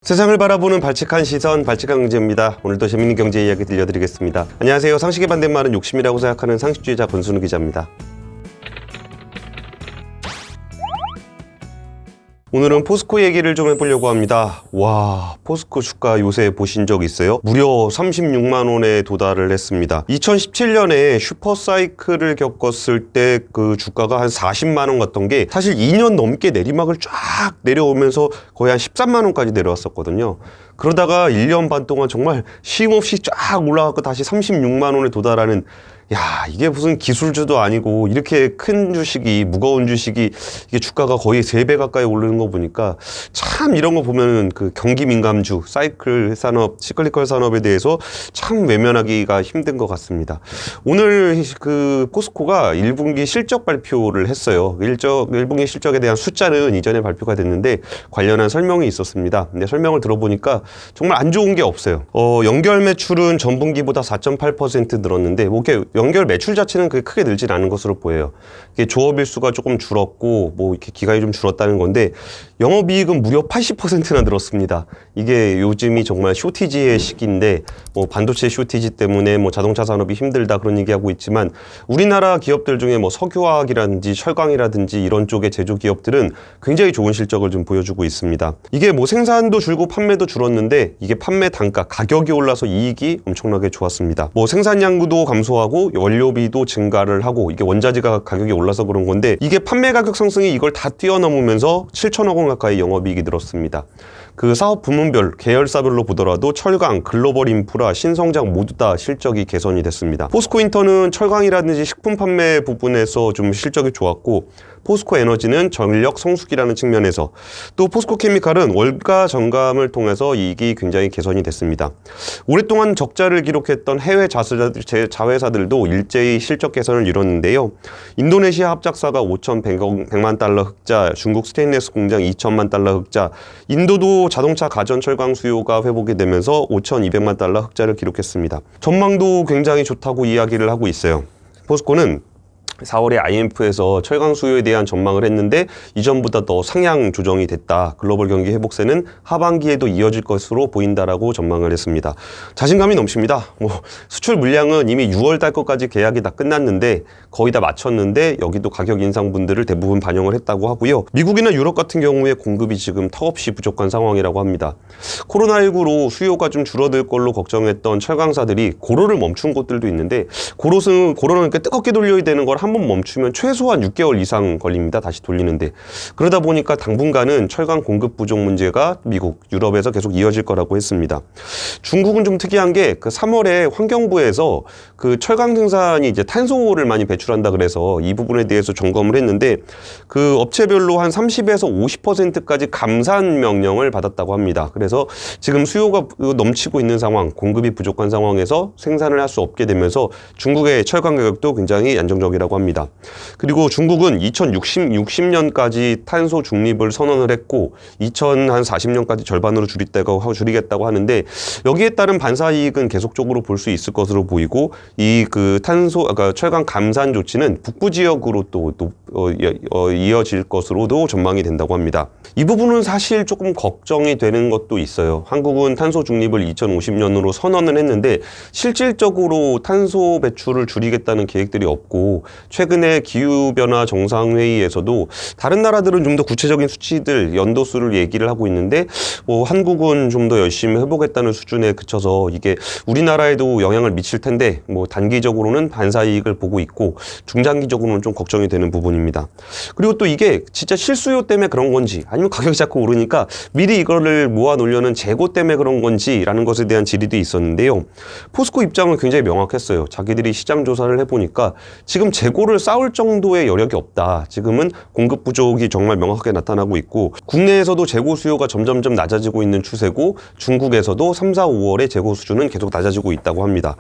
세상을 바라보는 발칙한 시선, 발칙한 경제입니다. 오늘도 재밌는 경제 이야기 들려드리겠습니다. 안녕하세요. 상식의 반대말은 욕심이라고 생각하는 상식주의자 권순우 기자입니다. 오늘은 포스코 얘기를 좀 해보려고 합니다. 와, 포스코 주가 요새 보신 적 있어요? 무려 36만 원에 도달을 했습니다. 2017년에 슈퍼사이클을 겪었을 때 그 주가가 한 40만 원 갔던 게 사실 2년 넘게 내리막을 쫙 내려오면서 거의 한 13만 원까지 내려왔었거든요. 그러다가 1년 반 동안 정말 쉼없이 쫙 올라가고 다시 36만 원에 도달하는, 야, 이게 무슨 기술주도 아니고 이렇게 큰 주식이, 무거운 주식이 이게 주가가 거의 3배 가까이 오르는 거 보니까 참 이런 거 보면은 그 경기 민감주, 사이클 산업, 시클리컬 산업에 대해서 참 외면하기가 힘든 것 같습니다. 오늘 그 포스코가 1분기 실적 발표를 했어요. 1분기 실적에 대한 숫자는 이전에 발표가 됐는데 관련한 설명이 있었습니다. 근데 설명을 들어보니까 정말 안 좋은 게 없어요. 연결 매출은 전분기보다 4.8% 늘었는데 이게 연결 매출 자체는 그렇게 크게 늘진 않은 것으로 보여요. 이게 조업일수가 조금 줄었고 뭐 이렇게 기간이 좀 줄었다는 건데 영업이익은 무려 80%나 늘었습니다. 이게 요즘이 정말 쇼티지의 시기인데 뭐 반도체 쇼티지 때문에 뭐 자동차 산업이 힘들다 그런 얘기하고 있지만 우리나라 기업들 중에 뭐 석유화학이라든지 철강이라든지 이런 쪽의 제조 기업들은 굉장히 좋은 실적을 좀 보여주고 있습니다. 이게 뭐 생산도 줄고 판매도 줄었는데 이게 판매 단가, 가격이 올라서 이익이 엄청나게 좋았습니다. 뭐 생산량도 감소하고 원료비도 증가를 하고 이게 원자재가 가격이 올라서 그런 건데 이게 판매 가격 상승이 이걸 다 뛰어넘으면서 7천억 원 가까이 영업이익이 늘었습니다. 그 사업 부문별, 계열사별로 보더라도 철강, 글로벌 인프라, 신성장 모두 다 실적이 개선이 됐습니다. 포스코인터는 철강이라든지 식품 판매 부분에서 좀 실적이 좋았고 포스코 에너지는 전력 성수기라는 측면에서 또 포스코 케미칼은 월가 정감을 통해서 이익이 굉장히 개선이 됐습니다. 오랫동안 적자를 기록했던 해외 자회사들도 일제히 실적 개선을 이뤘는데요. 인도네시아 합작사가 5,100만 달러 흑자, 중국 스테인레스 공장 2천만 달러 흑자, 인도도 자동차 가전 철강 수요가 회복이 되면서 5,200만 달러 흑자를 기록했습니다. 전망도 굉장히 좋다고 이야기를 하고 있어요. 포스코는 4월에 IMF에서 철강 수요에 대한 전망을 했는데 이전보다 더 상향 조정이 됐다. 글로벌 경기 회복세는 하반기에도 이어질 것으로 보인다라고 전망을 했습니다. 자신감이 넘칩니다. 뭐 수출 물량은 이미 6월 달 것까지 계약이 다 끝났는데 거의 다 마쳤는데 여기도 가격 인상분들을 대부분 반영을 했다고 하고요. 미국이나 유럽 같은 경우에 공급이 지금 턱없이 부족한 상황이라고 합니다. 코로나19로 수요가 좀 줄어들 걸로 걱정했던 철강사들이 고로를 멈춘 곳들도 있는데 고로는 이렇게 뜨겁게 돌려야 되는 걸 한 번 멈추면 최소한 6개월 이상 걸립니다. 다시 돌리는데. 그러다 보니까 당분간은 철강 공급 부족 문제가 미국, 유럽에서 계속 이어질 거라고 했습니다. 중국은 좀 특이한 게 그 3월에 환경부에서 그 철강 생산이 이제 탄소를 많이 배출한다 그래서 이 부분에 대해서 점검을 했는데 그 업체별로 한 30에서 50%까지 감산 명령을 받았다고 합니다. 그래서 지금 수요가 넘치고 있는 상황, 공급이 부족한 상황에서 생산을 할 수 없게 되면서 중국의 철강 가격도 굉장히 안정적이라고 합니다. 그리고 중국은 2060년까지 탄소 중립을 선언을 했고 2040년까지 절반으로 줄이겠다고 하는데 여기에 따른 반사 이익은 계속적으로 볼 수 있을 것으로 보이고 이 그 그러니까 철강 감산 조치는 북부 지역으로 또 이어질 것으로도 전망이 된다고 합니다. 이 부분은 사실 조금 걱정이 되는 것도 있어요. 한국은 탄소 중립을 2050년으로 선언을 했는데 실질적으로 탄소 배출을 줄이겠다는 계획들이 없고 최근에 기후변화 정상회의에서도 다른 나라들은 좀 더 구체적인 수치들, 연도수를 얘기를 하고 있는데 뭐 한국은 좀 더 열심히 해보겠다는 수준에 그쳐서 이게 우리나라에도 영향을 미칠 텐데 뭐 단기적으로는 반사이익을 보고 있고 중장기적으로는 좀 걱정이 되는 부분입니다. 그리고 또 이게 진짜 실수요 때문에 그런 건지 아니면 가격이 자꾸 오르니까 미리 이거를 모아놓으려는 재고 때문에 그런 건지라는 것에 대한 질의도 있었는데요. 포스코 입장은 굉장히 명확했어요. 자기들이 시장 조사를 해보니까 지금 재고를 쌓을 정도의 여력이 없다. 지금은 공급 부족이 정말 명확하게 나타나고 있고 국내에서도 재고 수요가 점점점 낮아지고 있는 추세고 중국에서도 3, 4, 5월의 재고 수준은 계속 낮아지고 있다고 합니다.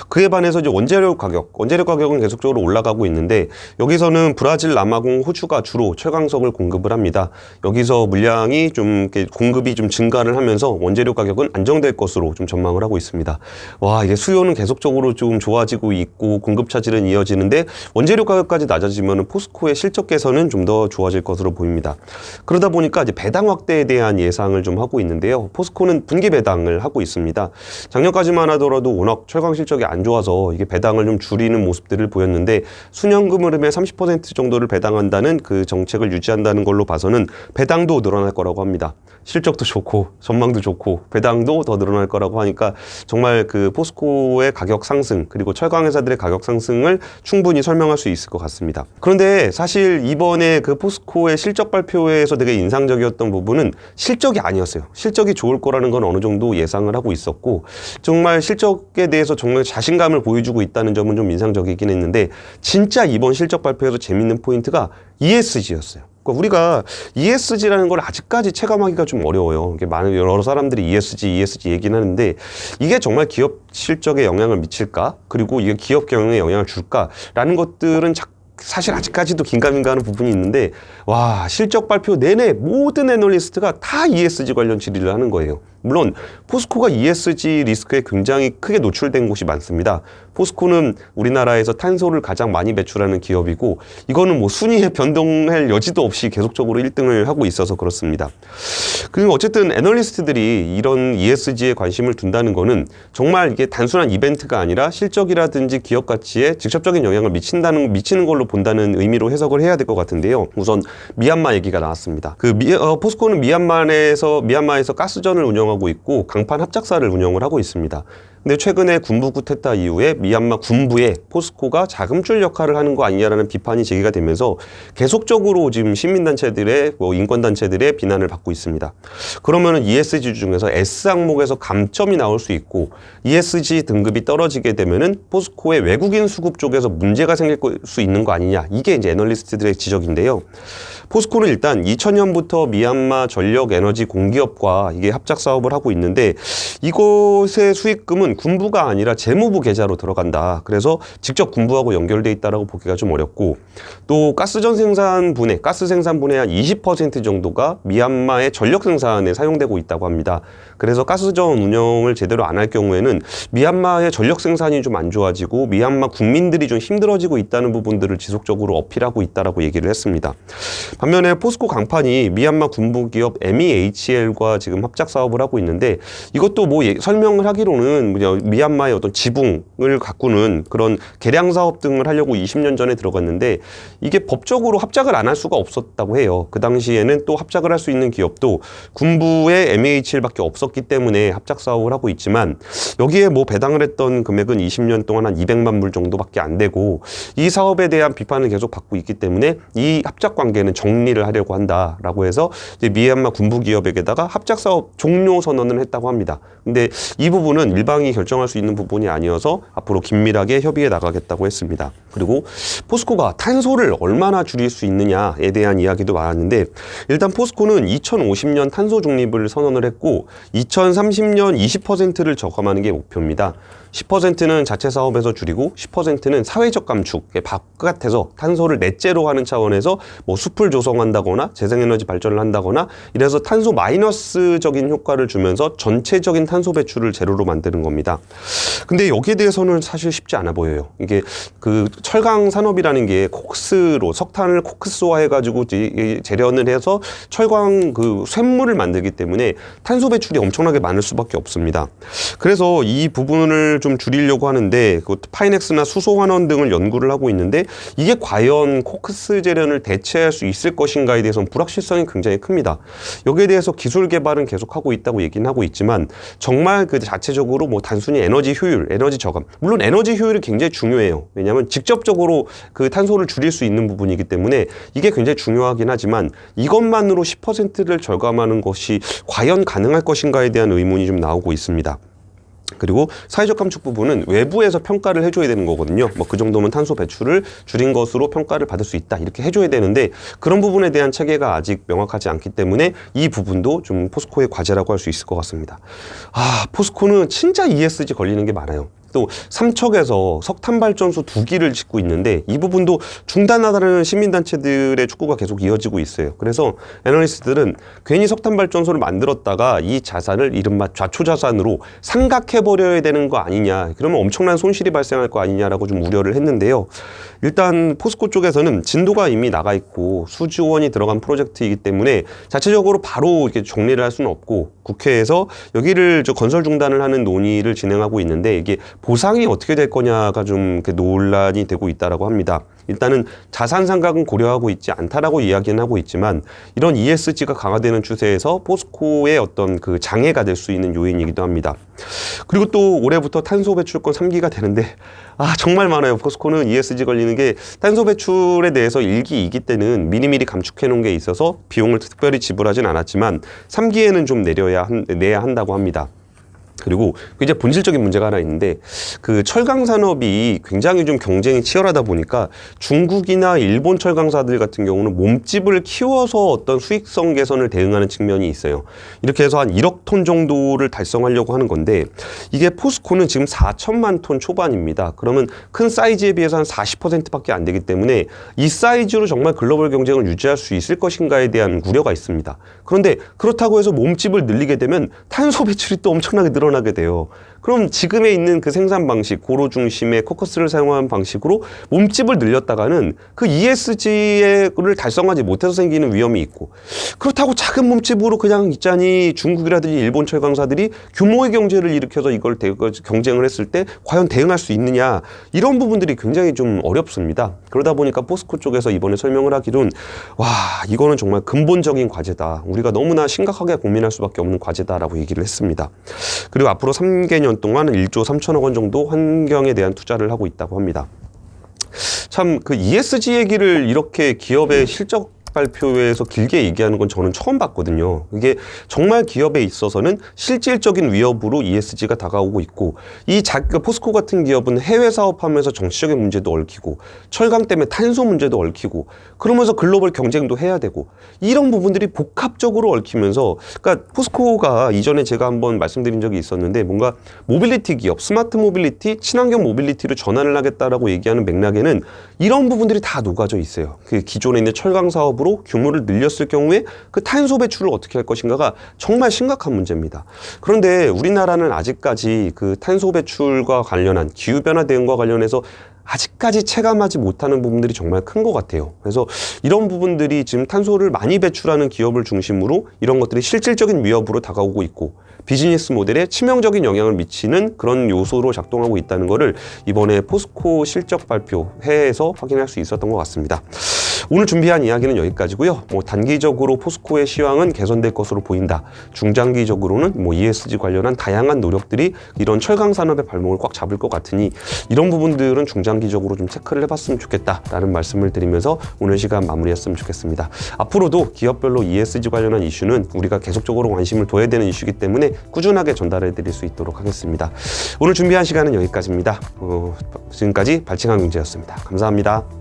그에 반해서 이제 원재료 가격은 계속적으로 올라가고 있는데 여기서는 브라질, 남아공, 호주가 주로 철강석을 공급을 합니다. 여기서 물량이 좀 공급이 좀 증가를 하면서 원재료 가격은 안정될 것으로 좀 전망을 하고 있습니다. 와, 이게 수요는 계속적으로 좀 좋아지고 있고 공급 차질은 이어지는데 원재료 원재료 가격까지 낮아지면 포스코의 실적 개선은 좀 더 좋아질 것으로 보입니다. 그러다 보니까 이제 배당 확대에 대한 예상을 좀 하고 있는데요. 포스코는 분기 배당을 하고 있습니다. 작년까지만 하더라도 워낙 철강 실적이 안 좋아서 이게 배당을 좀 줄이는 모습들을 보였는데 순연금 흐름의 30% 정도를 배당한다는 그 정책을 유지한다는 걸로 봐서는 배당도 늘어날 거라고 합니다. 실적도 좋고 전망도 좋고 배당도 더 늘어날 거라고 하니까 정말 그 포스코의 가격 상승 그리고 철강 회사들의 가격 상승을 충분히 설명할 수 있을 것 같습니다. 그런데 사실 이번에 그 포스코의 실적 발표에서 되게 인상적이었던 부분은 실적이 아니었어요. 실적이 좋을 거라는 건 어느 정도 예상을 하고 있었고 정말 실적에 대해서 정말 자신감을 보여주고 있다는 점은 좀 인상적이긴 했는데 진짜 이번 실적 발표에서 재밌는 포인트가 ESG였어요. 그러니까 우리가 ESG라는 걸 아직까지 체감하기가 좀 어려워요. 이게 많은 여러 사람들이 ESG 얘기는 하는데 이게 정말 기업 실적에 영향을 미칠까? 그리고 이게 기업 경영에 영향을 줄까라는 것들은 사실 아직까지도 긴가민가하는 부분이 있는데 와 실적 발표 내내 모든 애널리스트가 다 ESG 관련 질의를 하는 거예요. 물론 포스코가 ESG 리스크에 굉장히 크게 노출된 곳이 많습니다. 포스코는 우리나라에서 탄소를 가장 많이 배출하는 기업이고 이거는 뭐 순위에 변동할 여지도 없이 계속적으로 1등을 하고 있어서 그렇습니다. 그리고 어쨌든 애널리스트들이 이런 ESG에 관심을 둔다는 거는 정말 이게 단순한 이벤트가 아니라 실적이라든지 기업 가치에 직접적인 영향을 미치는 걸로 본다는 의미로 해석을 해야 될 것 같은데요. 우선 미얀마 얘기가 나왔습니다. 포스코는 미얀마에서 가스전을 운영하고 있고 강판 합작사를 운영을 하고 있습니다. 근데 최근에 군부 쿠데타 이후에 미얀마 군부에 포스코가 자금줄 역할을 하는 거 아니냐라는 비판이 제기가 되면서 계속적으로 지금 시민단체들의 인권단체들의 비난을 받고 있습니다. 그러면은 ESG 중에서 S 항목에서 감점이 나올 수 있고 ESG 등급이 떨어지게 되면은 포스코의 외국인 수급 쪽에서 문제가 생길 수 있는 거 아니냐. 이게 이제 애널리스트들의 지적인데요. 포스코는 일단 2000년부터 미얀마 전력 에너지 공기업과 이게 합작 사업을 하고 있는데 이곳의 수익금은 군부가 아니라 재무부 계좌로 들어간다. 그래서 직접 군부하고 연결돼 있다라고 보기가 좀 어렵고 또 가스 생산분의 한 20% 정도가 미얀마의 전력 생산에 사용되고 있다고 합니다. 그래서 가스전 운영을 제대로 안 할 경우에는 미얀마의 전력 생산이 좀 안 좋아지고 미얀마 국민들이 좀 힘들어지고 있다는 부분들을 지속적으로 어필하고 있다라고 얘기를 했습니다. 반면에 포스코 강판이 미얀마 군부 기업 MEHL과 지금 합작 사업을 하고 있는데 이것도 설명을 하기로는 미얀마의 어떤 지붕을 가꾸는 그런 개량 사업 등을 하려고 20년 전에 들어갔는데 이게 법적으로 합작을 안 할 수가 없었다고 해요. 그 당시에는 또 합작을 할 수 있는 기업도 군부의 MEHL밖에 없었기 때문에 합작 사업을 하고 있지만 여기에 배당을 했던 금액은 20년 동안 한 200만 불 정도밖에 안 되고 이 사업에 대한 비판을 계속 받고 있기 때문에 이 합작 관계는 정리를 하려고 한다라고 해서 이제 미얀마 군부 기업에게다가 합작 사업 종료 선언을 했다고 합니다. 근데 이 부분은 일방이 결정할 수 있는 부분이 아니어서 앞으로 긴밀하게 협의해 나가겠다고 했습니다. 그리고 포스코가 탄소를 얼마나 줄일 수 있느냐에 대한 이야기도 많았는데 일단 포스코는 2050년 탄소 중립을 선언을 했고 2030년 20%를 저감하는 게 목표입니다. 10%는 자체 사업에서 줄이고 10%는 사회적 감축, 바깥에서 탄소를 넷제로 하는 차원에서 숲을 조성한다거나 재생에너지 발전을 한다거나 이래서 탄소 마이너스적인 효과를 주면서 전체적인 탄소 배출을 제로로 만드는 겁니다. 근데 여기에 대해서는 사실 쉽지 않아 보여요. 이게 그 철강 산업이라는 게 석탄을 코크스화해가지고 재련을 해서 철강 그 쇳물을 만들기 때문에 탄소 배출이 엄청나게 많을 수밖에 없습니다. 그래서 이 부분을 좀 줄이려고 하는데 파이넥스나 수소환원 등을 연구를 하고 있는데 이게 과연 코크스 재련을 대체할 수 있을 것인가에 대해서는 불확실성이 굉장히 큽니다. 여기에 대해서 기술 개발은 계속하고 있다고 얘기는 하고 있지만 정말 그 자체적으로 단순히 에너지 효율, 에너지 저감 물론 에너지 효율이 굉장히 중요해요. 왜냐하면 직접적으로 그 탄소를 줄일 수 있는 부분이기 때문에 이게 굉장히 중요하긴 하지만 이것만으로 10%를 절감하는 것이 과연 가능할 것인가에 대한 의문이 좀 나오고 있습니다. 그리고 사회적 감축 부분은 외부에서 평가를 해줘야 되는 거거든요. 그 정도면 탄소 배출을 줄인 것으로 평가를 받을 수 있다. 이렇게 해줘야 되는데 그런 부분에 대한 체계가 아직 명확하지 않기 때문에 이 부분도 좀 포스코의 과제라고 할 수 있을 것 같습니다. 포스코는 진짜 ESG 걸리는 게 많아요. 또 삼척에서 석탄 발전소 2기를 짓고 있는데 이 부분도 중단하다는 시민단체들의 촉구가 계속 이어지고 있어요. 그래서 애널리스트들은 괜히 석탄 발전소를 만들었다가 이 자산을 이른바 좌초자산으로 상각해버려야 되는 거 아니냐, 그러면 엄청난 손실이 발생할 거 아니냐라고 좀 우려를 했는데요. 일단 포스코 쪽에서는 진도가 이미 나가 있고 수조 원이 들어간 프로젝트이기 때문에 자체적으로 바로 이렇게 정리를 할 수는 없고, 국회에서 여기를 건설 중단을 하는 논의를 진행하고 있는데 이게 보상이 어떻게 될 거냐가 좀 논란이 되고 있다라고 합니다. 일단은 자산 상각은 고려하고 있지 않다라고 이야기는 하고 있지만, 이런 ESG가 강화되는 추세에서 포스코의 어떤 그 장애가 될 수 있는 요인이기도 합니다. 그리고 또 올해부터 탄소 배출권 3기가 되는데 정말 많아요. 포스코는 ESG 걸리는 게, 탄소 배출에 대해서 1기, 2기 때는 미리미리 감축해 놓은 게 있어서 비용을 특별히 지불하진 않았지만 3기에는 좀 내야 한다고 합니다. 그리고 이제 본질적인 문제가 하나 있는데, 그 철강 산업이 굉장히 좀 경쟁이 치열하다 보니까 중국이나 일본 철강사들 같은 경우는 몸집을 키워서 어떤 수익성 개선을 대응하는 측면이 있어요. 이렇게 해서 한 1억 톤 정도를 달성하려고 하는 건데, 이게 포스코는 지금 4천만 톤 초반입니다. 그러면 큰 사이즈에 비해서 한 40%밖에 안 되기 때문에 이 사이즈로 정말 글로벌 경쟁을 유지할 수 있을 것인가에 대한 우려가 있습니다. 그런데 그렇다고 해서 몸집을 늘리게 되면 탄소 배출이 또 엄청나게 늘어나게 돼요. 그럼 지금에 있는 그 생산 방식, 고로 중심의 코커스를 사용하는 방식으로 몸집을 늘렸다가는 그 ESG를 달성하지 못해서 생기는 위험이 있고, 그렇다고 작은 몸집으로 그냥 있자니 중국이라든지 일본 철강사들이 규모의 경제를 일으켜서 이걸 경쟁을 했을 때 과연 대응할 수 있느냐, 이런 부분들이 굉장히 좀 어렵습니다. 그러다 보니까 포스코 쪽에서 이번에 설명을 하기로는 이거는 정말 근본적인 과제다, 우리가 너무나 심각하게 고민할 수밖에 없는 과제다라고 얘기를 했습니다. 그리고 앞으로 3개년 동안 1조 3천억 원 정도 환경에 대한 투자를 하고 있다고 합니다. 참 그 ESG 얘기를 이렇게 기업의 실적 발표회에서 길게 얘기하는 건 저는 처음 봤거든요. 이게 정말 기업에 있어서는 실질적인 위협으로 ESG가 다가오고 있고, 포스코 같은 기업은 해외 사업하면서 정치적인 문제도 얽히고, 철강 때문에 탄소 문제도 얽히고, 그러면서 글로벌 경쟁도 해야 되고, 이런 부분들이 복합적으로 얽히면서, 그러니까 포스코가 이전에 제가 한번 말씀드린 적이 있었는데, 뭔가 모빌리티 기업, 스마트 모빌리티, 친환경 모빌리티로 전환을 하겠다라고 얘기하는 맥락에는 이런 부분들이 다 녹아져 있어요. 그 기존에 있는 철강 사업 으로 규모를 늘렸을 경우에 그 탄소 배출을 어떻게 할 것인가가 정말 심각한 문제입니다. 그런데 우리나라는 아직까지 그 탄소 배출과 관련한 기후변화 대응과 관련해서 아직까지 체감하지 못하는 부분들이 정말 큰 것 같아요. 그래서 이런 부분들이 지금 탄소를 많이 배출하는 기업을 중심으로 이런 것들이 실질적인 위협으로 다가오고 있고, 비즈니스 모델에 치명적인 영향을 미치는 그런 요소로 작동하고 있다는 것을 이번에 포스코 실적 발표회에서 확인할 수 있었던 것 같습니다. 오늘 준비한 이야기는 여기까지고요. 단기적으로 포스코의 시황은 개선될 것으로 보인다. 중장기적으로는 ESG 관련한 다양한 노력들이 이런 철강 산업의 발목을 꽉 잡을 것 같으니 이런 부분들은 중장기적으로 좀 체크를 해봤으면 좋겠다라는 말씀을 드리면서 오늘 시간 마무리했으면 좋겠습니다. 앞으로도 기업별로 ESG 관련한 이슈는 우리가 계속적으로 관심을 둬야 되는 이슈이기 때문에 꾸준하게 전달해 드릴 수 있도록 하겠습니다. 오늘 준비한 시간은 여기까지입니다. 지금까지 발칭한 경제였습니다. 감사합니다.